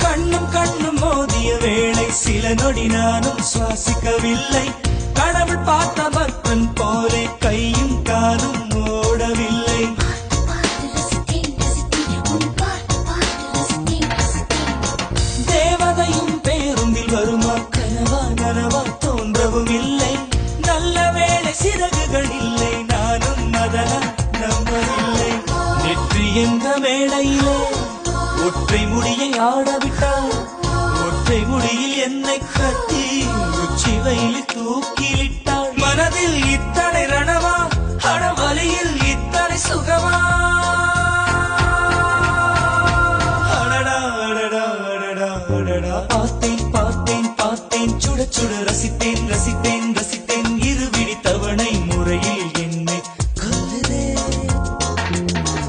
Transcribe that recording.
கண்ணும் கண்ணும் மோதிய வேளை சில நொடி நானும் சுவாசிக்கவில்லை. கடவுள் பார்த்த பக்தன் போலே கையும் காலும் ஓடவில்லை. தேவதையும் பேருந்தில் வருமா கனவா நனவா தோன்றவும் இல்லை. நல்ல வேளை சிறகுகள் இல்லை, நானும் அதனால் நம்பவில்லை. நெற்றி என்ற மேடையிலே ஒற்றை முடியை ஆடவிட்டார். ஒற்றை முடியில் என்னை கட்டி உச்சி வயலில் தூக்கிலிட்டாள். மனதில் இத்தனை ரணமா, அடவலியில் இத்தனை சுகமா?